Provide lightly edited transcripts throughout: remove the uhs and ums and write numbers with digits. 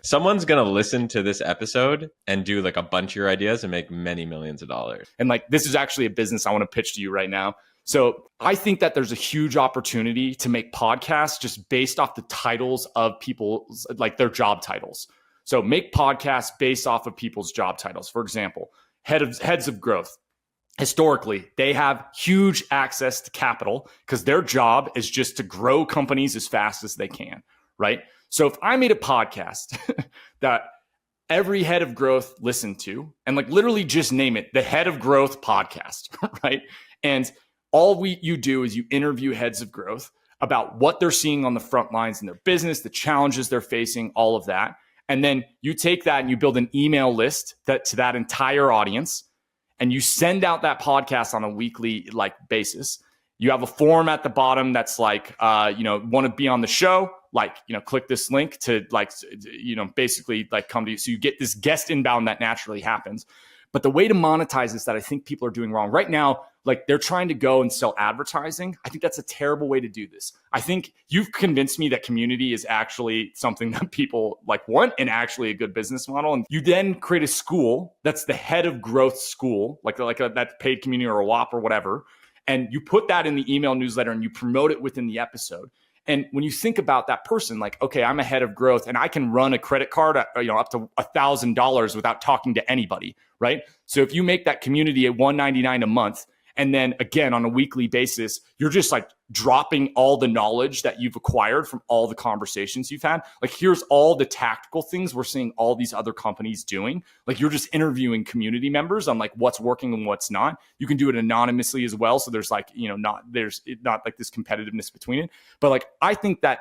someone's going to listen to this episode and do like a bunch of your ideas and make many millions of dollars. And like, this is actually a business I want to pitch to you right now. So I think that there's a huge opportunity to make podcasts just based off the titles of people's, like their job titles. So make podcasts based off of people's job titles. For example, heads of growth. Historically, they have huge access to capital because their job is just to grow companies as fast as they can, right? So if I made a podcast that every head of growth listened to, and like literally just name it, the Head of Growth podcast, right? And all you do is you interview heads of growth about what they're seeing on the front lines in their business, the challenges they're facing, all of that. And then you take that and you build an email list to that entire audience, and you send out that podcast on a weekly like basis. You have a form at the bottom that's like, want to be on the show, like, click this link to like, basically like come to you. So you get this guest inbound that naturally happens. But the way to monetize this that I think people are doing wrong right now, like they're trying to go and sell advertising. I think that's a terrible way to do this. I think you've convinced me that community is actually something that people like want and actually a good business model. And you then create a school that's the Head of Growth school, like that paid community or a WAP or whatever. And you put that in the email newsletter and you promote it within the episode. And when you think about that person, like, okay, I'm a head of growth and I can run a credit card up to $1,000 without talking to anybody, right? So if you make that community at $199 a month, and then again, on a weekly basis, you're just like dropping all the knowledge that you've acquired from all the conversations you've had. Like, here's all the tactical things we're seeing all these other companies doing. Like, you're just interviewing community members on like what's working and what's not. You can do it anonymously as well. So there's like, not like this competitiveness between it. But like, I think that,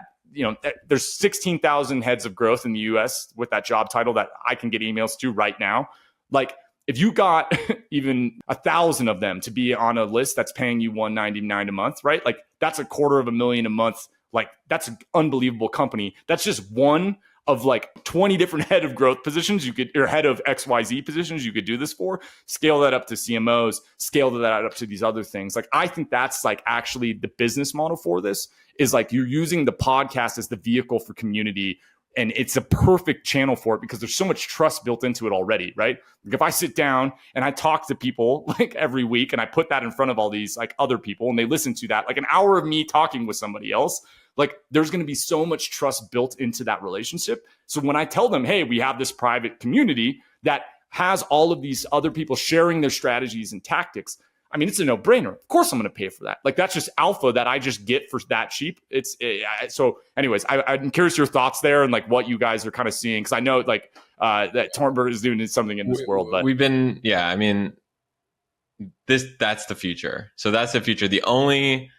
there's 16,000 heads of growth in the US with that job title that I can get emails to right now. Like, if you got even 1,000 of them to be on a list that's paying you $199 a month, right? Like, that's $250,000 a month. Like, that's an unbelievable company. That's just one of like 20 different head of growth positions or head of XYZ positions you could do this for. Scale that up to CMOs, scale that up to these other things. Like, I think that's like actually the business model for this is like you're using the podcast as the vehicle for community. And it's a perfect channel for it because there's so much trust built into it already, right? Like, if I sit down and I talk to people like every week and I put that in front of all these like other people and they listen to that, like an hour of me talking with somebody else, like there's going to be so much trust built into that relationship. So when I tell them, hey, we have this private community that has all of these other people sharing their strategies and tactics, I mean, it's a no-brainer. Of course, I'm going to pay for that. Like, that's just alpha that I just get for that cheap. So anyways, I'm curious your thoughts there and like what you guys are kind of seeing. Cause I know like that Tornberg is doing something in this world, but that's the future. So that's the future. The only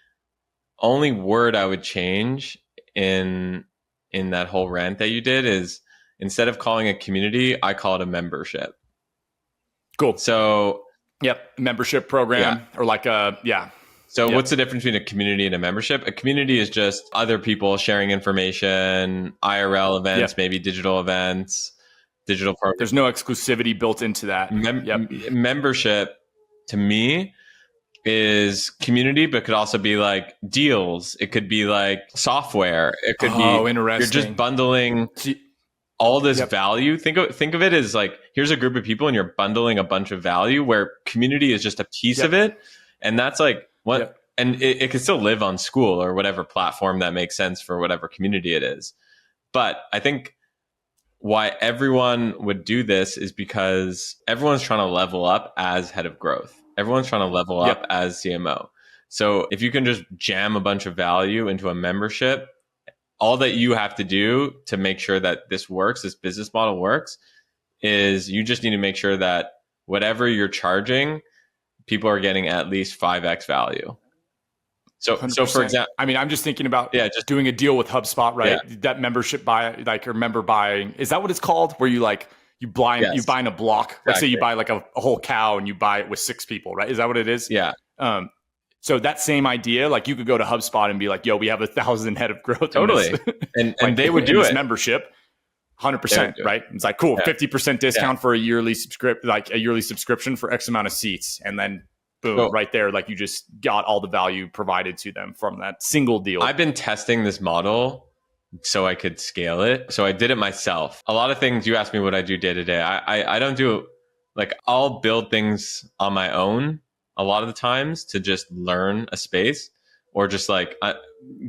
word I would change in that whole rant that you did is instead of calling it community, I call it a membership. Cool. So yep. Membership program or like So what's the difference between a community and a membership? A community is just other people sharing information, IRL events, maybe digital events, digital programs. There's no exclusivity built into that. Membership to me is community, but could also be like deals. It could be like software. It could be interesting. You're just bundling all this value. Think of it as like, here's a group of people and you're bundling a bunch of value where community is just a piece of it. And that's like what, and it can still live on School or whatever platform that makes sense for whatever community it is. But I think why everyone would do this is because everyone's trying to level up as head of growth. Everyone's trying to level up as CMO. So if you can just jam a bunch of value into a membership, all that you have to do to make sure that this works, this business model works, is you just need to make sure that whatever you're charging, people are getting at least 5x value. So for example, I mean, I'm just thinking about just doing a deal with HubSpot, right? Yeah. That membership buy, like your member buying, is that what it's called? Where you like you buy in a block. Exactly. Let's say you buy like a whole cow and you buy it with 6 people, right? Is that what it is? Yeah. So that same idea, like you could go to HubSpot and be like, yo, we have 1,000 head of growth. Totally. And they would do it. Membership, 100%, right? It's like, cool, 50% discount for a yearly subscription for X amount of seats. And then boom, right there, like you just got all the value provided to them from that single deal. I've been testing this model so I could scale it. So I did it myself. A lot of things you ask me what I do day to day. I don't do, like, I'll build things on my own a lot of the times to just learn a space, or just like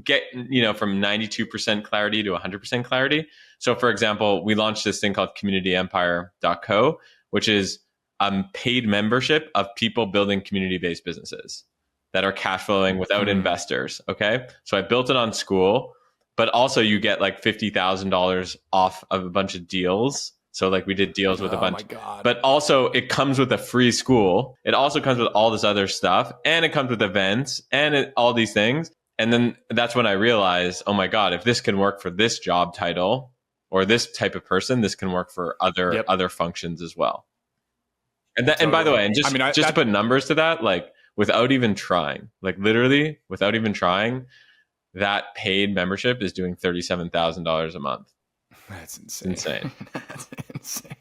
get, from 92% clarity to 100% clarity. So for example, we launched this thing called communityempire.co, which is paid membership of people building community-based businesses that are cash flowing without investors. Okay. So I built it on School, but also you get like $50,000 off of a bunch of deals. So like we did deals with a bunch, but also it comes with a free School. It also comes with all this other stuff, and it comes with events and all these things. And then that's when I realized, oh my God, if this can work for this job title or this type of person, this can work for other functions as well. And and by the way, and just to put numbers to that, like without even trying, like literally without even trying, that paid membership is doing $37,000 a month. That's insane. Insane. That's insane.